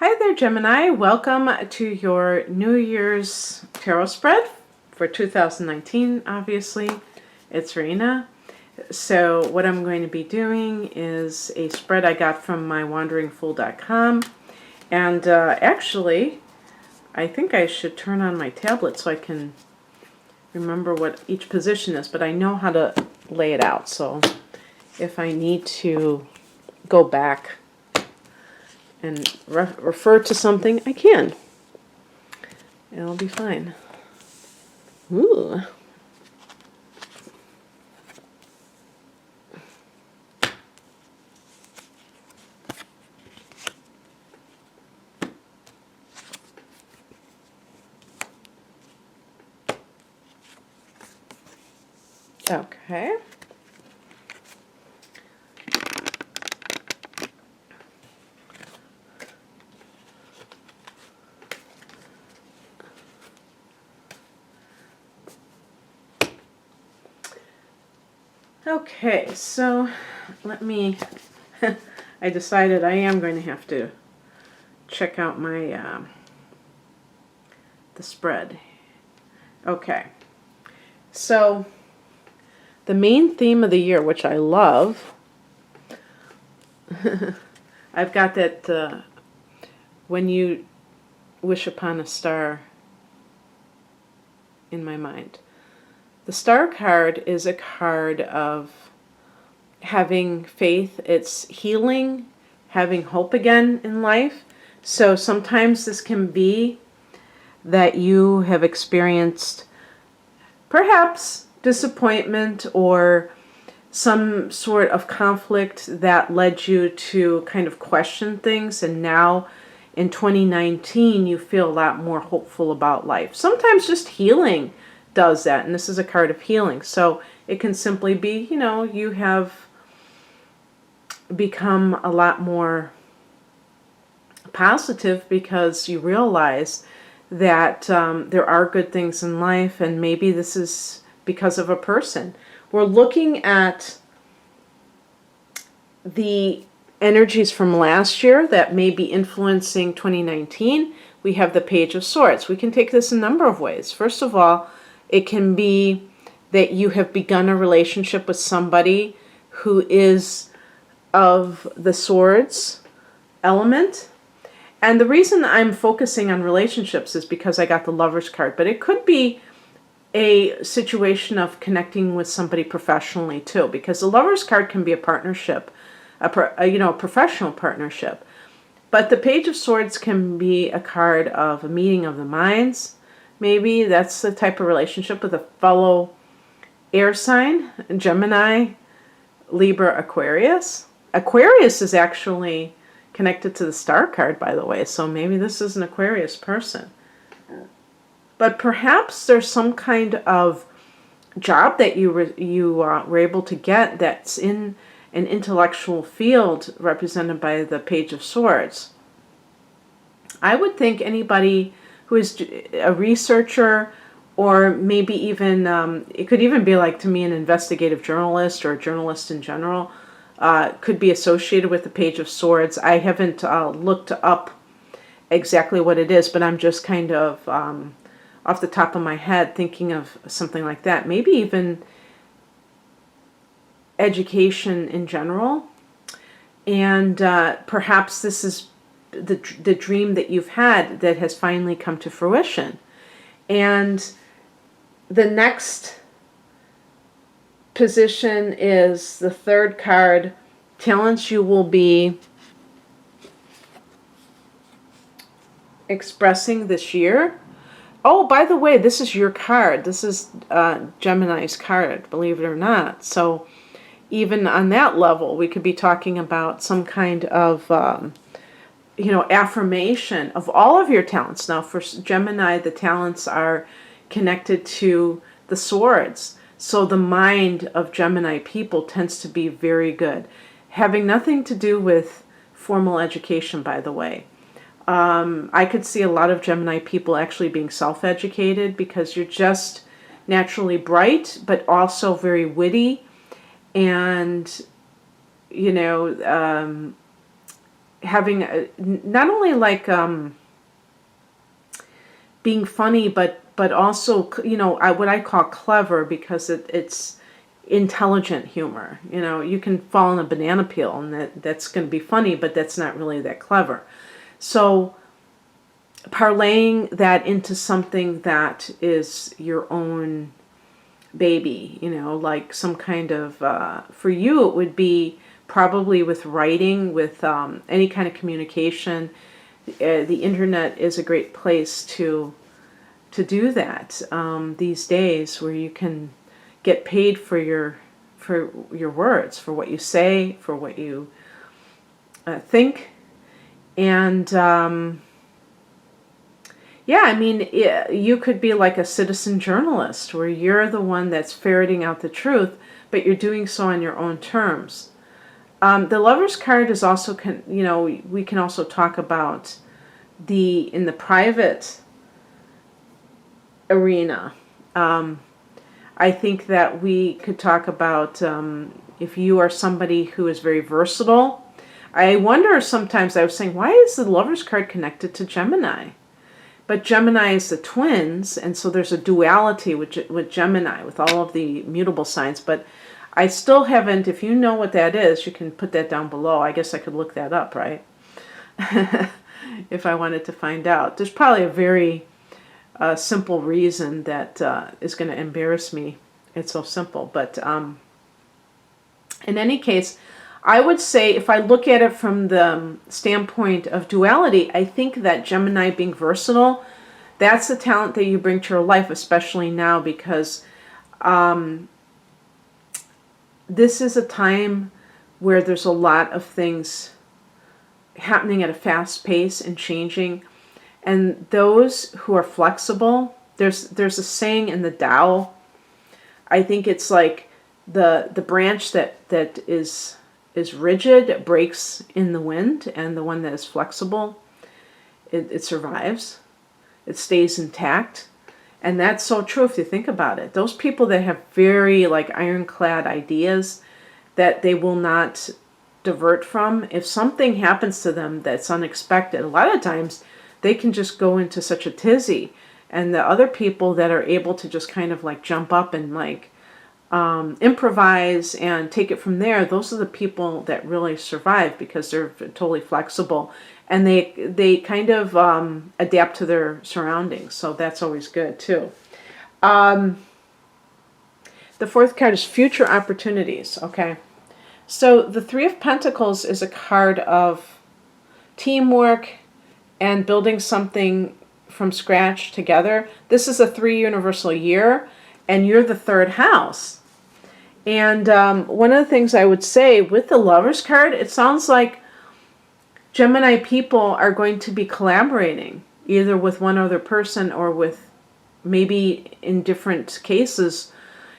Hi there, Gemini. Welcome to your New Year's tarot spread for 2019, obviously. It's Rena. So what I'm going to be doing is a spread I got from mywanderingfool.com. And actually, I think I should turn on my tablet so I can remember what each position is, but I know how to lay it out. So if I need to go back and refer to something, I can. It'll be fine. Ooh. Okay. Okay, so let me, I decided I am going to have to check out my, the spread. Okay, so the main theme of the year, which I love, I've got that when you wish upon a star in my mind. The star card is a card of having faith. It's healing, having hope again in life. So sometimes this can be that you have experienced perhaps disappointment or some sort of conflict that led you to kind of question things, and now in 2019 you feel a lot more hopeful about life. Sometimes just healing does that, and this is a card of healing. So it can simply be, you know, you have become a lot more positive because you realize that there are good things in life, and maybe this is because of a person. We're looking at the energies from last year that may be influencing 2019. We have the Page of Swords. We can take this a number of ways. First of all, it can be that you have begun a relationship with somebody who is of the swords element. And the reason I'm focusing on relationships is because I got the Lover's card, but it could be a situation of connecting with somebody professionally too, because the Lover's card can be a partnership, a professional partnership. But the Page of Swords can be a card of a meeting of the minds. Maybe that's the type of relationship with a fellow air sign, Gemini, Libra, Aquarius. Aquarius is actually connected to the star card, by the way, so maybe this is an Aquarius person. But perhaps there's some kind of job that you were able to get that's in an intellectual field represented by the Page of Swords. I would think anybody who is a researcher, or maybe even, it could even be like, to me, an investigative journalist or a journalist in general, could be associated with the Page of Swords. I haven't looked up exactly what it is, but I'm just kind of off the top of my head thinking of something like that. Maybe even education in general. And perhaps this is the dream that you've had that has finally come to fruition. And the next position is the third card, talents you will be expressing this year. Oh, by the way, this is your card. This is Gemini's card, believe it or not. So even on that level, we could be talking about some kind of affirmation of all of your talents. Now, for Gemini, the talents are connected to the swords. So the mind of Gemini people tends to be very good. Having nothing to do with formal education, by the way. I could see a lot of Gemini people actually being self-educated because you're just naturally bright, but also very witty, and, have having not only like being funny, but also, you know, what I call clever, because it's intelligent humor. You know, you can fall in a banana peel and that's going to be funny, but that's not really that clever. So parlaying that into something that is your own baby, you know, like some kind of, for you it would be probably with writing, with any kind of communication. The internet is a great place to do that these days, where you can get paid for your words, for what you say, for what you think. And yeah, I mean, you could be like a citizen journalist, where you're the one that's ferreting out the truth, but you're doing so on your own terms. The Lover's card is also, you know, we can also talk about in the private arena. I think that we could talk about if you are somebody who is very versatile. I wonder sometimes, I was saying, why is the Lover's card connected to Gemini? But Gemini is the twins, and so there's a duality with Gemini, with all of the mutable signs. But I still haven't, if you know what that is, you can put that down below. I guess I could look that up, right? If I wanted to find out. There's probably a very simple reason that is going to embarrass me. It's so simple. But in any case, I would say, if I look at it from the standpoint of duality, I think that Gemini, being versatile, that's the talent that you bring to your life, especially now, because this is a time where there's a lot of things happening at a fast pace and changing. And those who are flexible, there's a saying in the Tao, I think it's like the branch that is rigid breaks in the wind, and the one that is flexible, it survives. It stays intact. And that's so true if you think about it. Those people that have very like ironclad ideas that they will not divert from, if something happens to them that's unexpected, a lot of times they can just go into such a tizzy. And the other people that are able to just kind of like jump up and like improvise and take it from there, those are the people that really survive, because they're totally flexible and they kind of adapt to their surroundings. So that's always good too. The fourth card is future opportunities. Okay, so the Three of Pentacles is a card of teamwork and building something from scratch together. This is a 3 universal year, and you're the third house. And one of the things I would say with the Lover's card, it sounds like Gemini people are going to be collaborating, either with one other person or with, maybe in different cases,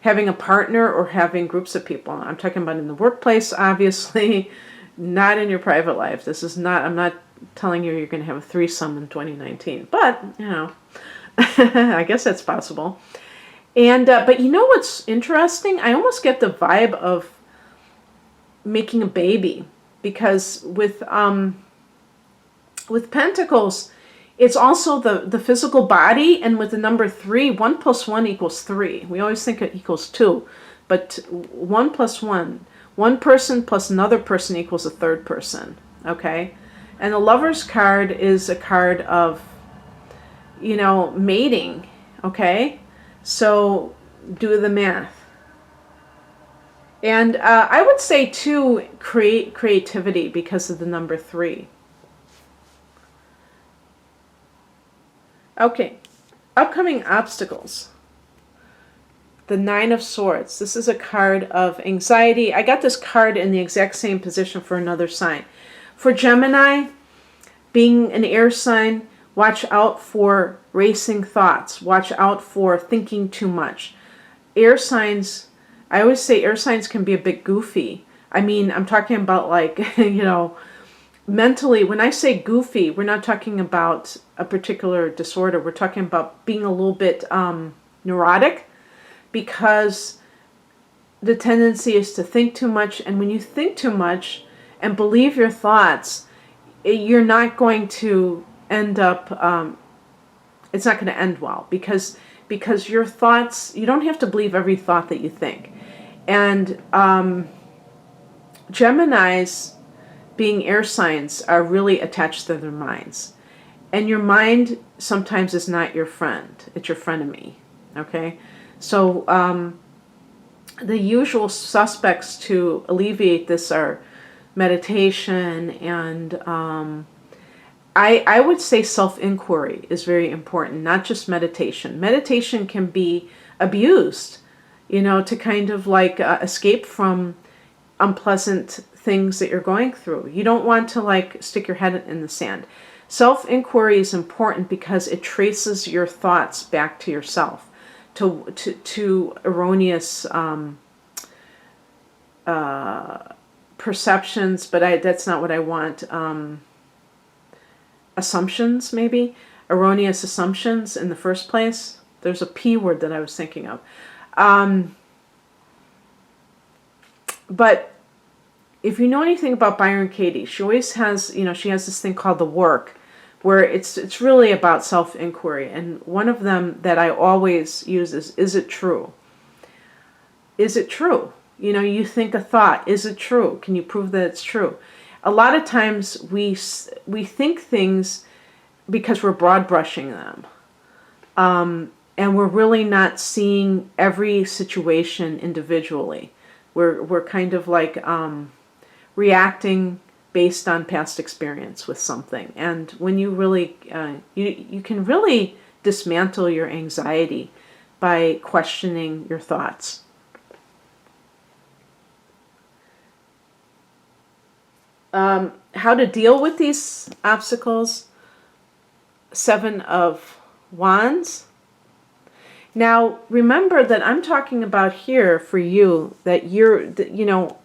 having a partner or having groups of people. I'm talking about in the workplace, obviously, not in your private life. This is not, I'm not telling you you're going to have a threesome in 2019, but, you know, I guess that's possible. And but you know what's interesting? I almost get the vibe of making a baby, because with Pentacles, it's also the physical body, and with the number 3, 1 plus 1 equals 3. We always think it equals 2, but 1 plus 1, one person plus another person equals a third person. Okay, and the Lover's card is a card of, you know, mating. Okay. So do the math. And I would say too, creativity, because of the number 3. Okay, upcoming obstacles. The 9 of Swords. This is a card of anxiety. I got this card in the exact same position for another sign. For Gemini, being an air sign, watch out for racing thoughts. Watch out for thinking too much. Air signs, I always say air signs can be a bit goofy. I mean, I'm talking about like, you know, mentally. When I say goofy, we're not talking about a particular disorder. We're talking about being a little bit neurotic, because the tendency is to think too much. And when you think too much and believe your thoughts, you're not going to end up, it's not going to end well, because your thoughts, you don't have to believe every thought that you think. And Geminis, being air signs, are really attached to their minds. And your mind sometimes is not your friend. It's your frenemy. Okay? So the usual suspects to alleviate this are meditation, and I would say self-inquiry is very important, not just meditation. Meditation can be abused, to kind of like escape from unpleasant things that you're going through. You don't want to like stick your head in the sand. Self-inquiry is important because it traces your thoughts back to yourself, to erroneous perceptions, but that's not what I want. Assumptions, maybe. Erroneous assumptions in the first place. There's a P word that I was thinking of. But if you know anything about Byron Katie, she always has, she has this thing called the work, where it's really about self-inquiry. And one of them that I always use is it true? Is it true? You think a thought, is it true? Can you prove that it's true? A lot of times we think things because we're broad brushing them. And we're really not seeing every situation individually. We're kind of like reacting based on past experience with something. And when you really, you can really dismantle your anxiety by questioning your thoughts. How to deal with these obstacles? 7 of Wands. Now, remember that I'm talking about here for you that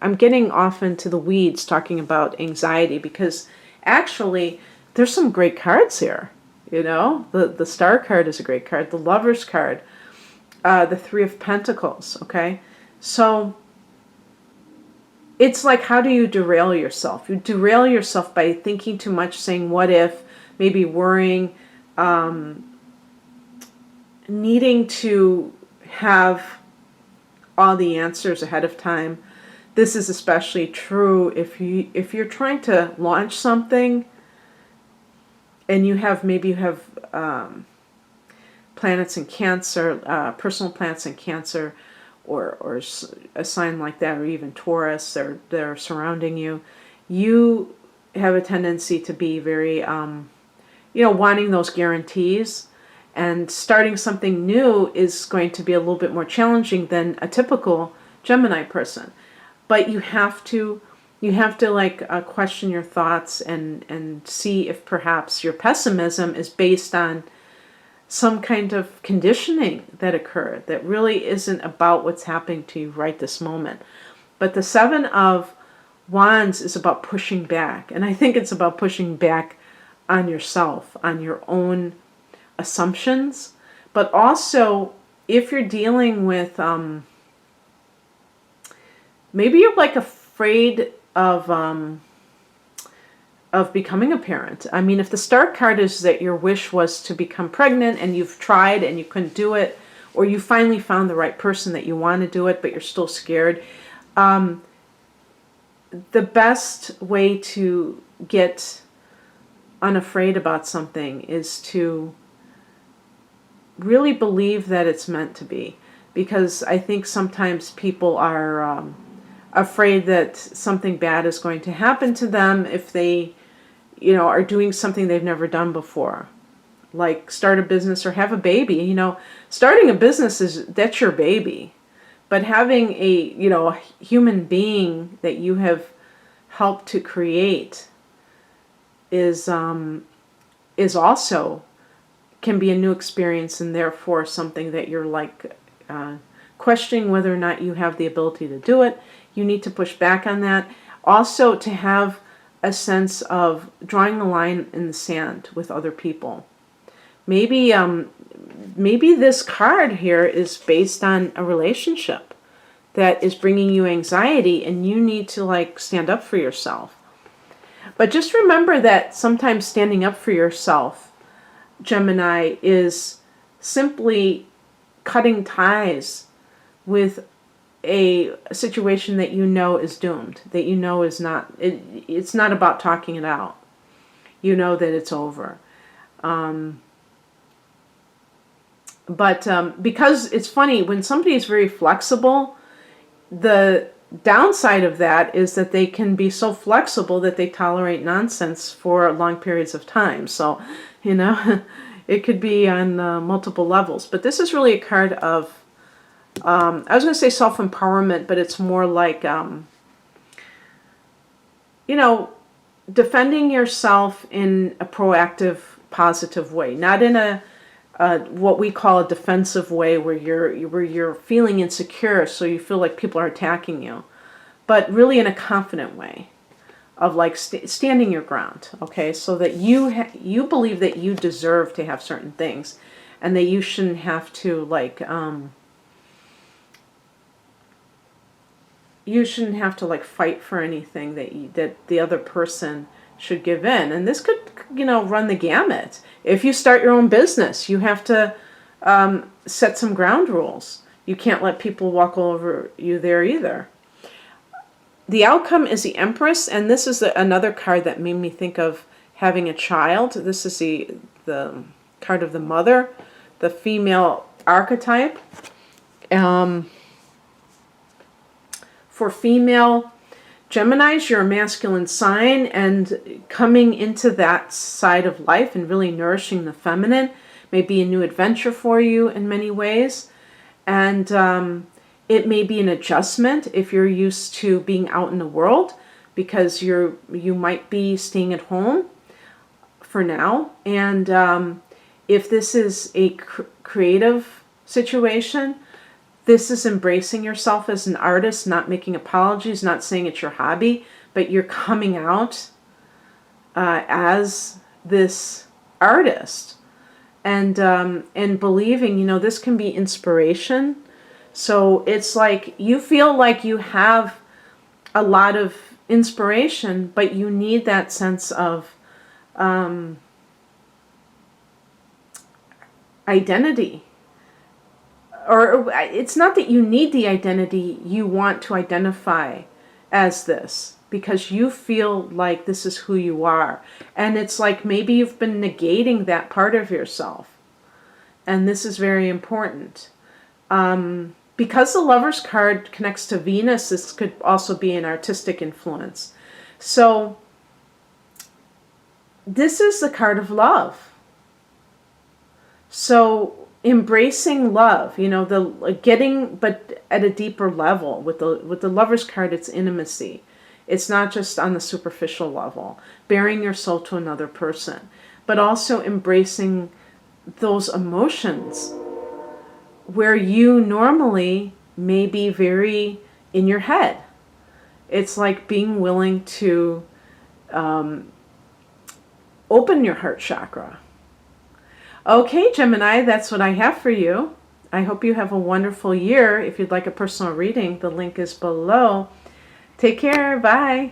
I'm getting off into the weeds talking about anxiety, because actually there's some great cards here. The Star card is a great card. The Lover's card, the 3 of Pentacles. Okay. So it's like, how do you derail yourself? You derail yourself by thinking too much, saying what if, maybe worrying, needing to have all the answers ahead of time. This is especially true if you're trying to launch something and you have planets in Cancer, personal planets in Cancer, or a sign like that, or even Taurus, they're surrounding you. You have a tendency to be very, wanting those guarantees, and starting something new is going to be a little bit more challenging than a typical Gemini person. But you have to question your thoughts and see if perhaps your pessimism is based on some kind of conditioning that occurred that really isn't about what's happening to you right this moment. But the 7 of Wands is about pushing back. And I think it's about pushing back on yourself, on your own assumptions. But also, if you're dealing with, maybe you're like afraid of becoming a parent. I mean, if the Star card is that your wish was to become pregnant and you've tried and you couldn't do it, or you finally found the right person that you want to do it, but you're still scared, the best way to get unafraid about something is to really believe that it's meant to be. Because I think sometimes people are afraid that something bad is going to happen to them if they are doing something they've never done before, like start a business or have a baby. Starting a business that's your baby, but having a human being that you have helped to create is also can be a new experience, and therefore something that you're like questioning whether or not you have the ability to do it. You need to push back on that. Also, to have a sense of drawing a line in the sand with other people. Maybe this card here is based on a relationship that is bringing you anxiety, and you need to stand up for yourself. But just remember that sometimes standing up for yourself, Gemini, is simply cutting ties with a situation that you know is doomed, that you know is not, it's not about talking it out. You know that it's over. Because it's funny, when somebody is very flexible, the downside of that is that they can be so flexible that they tolerate nonsense for long periods of time. So, it could be on multiple levels. But this is really a card of, I was going to say self-empowerment, but it's more like, defending yourself in a proactive, positive way, not in a what we call a defensive way where you're feeling insecure, so you feel like people are attacking you, but really in a confident way of like standing your ground, okay, so that you believe that you deserve to have certain things, and that you shouldn't have to fight for anything that the other person should give in. And this could, run the gamut. If you start your own business, you have to set some ground rules. You can't let people walk all over you there either. The outcome is the Empress, and this is another card that made me think of having a child. This is the card of the mother, the female archetype. For female Geminis, you're a masculine sign, and coming into that side of life and really nourishing the feminine may be a new adventure for you in many ways. And it may be an adjustment if you're used to being out in the world, because you might be staying at home for now. And if this is a creative situation, this is embracing yourself as an artist, not making apologies, not saying it's your hobby, but you're coming out as this artist, and believing, this can be inspiration. So it's like you feel like you have a lot of inspiration, but you need that sense of identity. Or it's not that you need the identity, you want to identify as this because you feel like this is who you are. And it's like maybe you've been negating that part of yourself. And this is very important. Because the Lover's card connects to Venus, this could also be an artistic influence. So this is the card of love. So embracing love, but at a deeper level. With the Lover's card, it's intimacy. It's not just on the superficial level, bearing your soul to another person, but also embracing those emotions where you normally may be very in your head. It's like being willing to open your heart chakra. Okay, Gemini, that's what I have for you. I hope you have a wonderful year. If you'd like a personal reading, the link is below. Take care. Bye.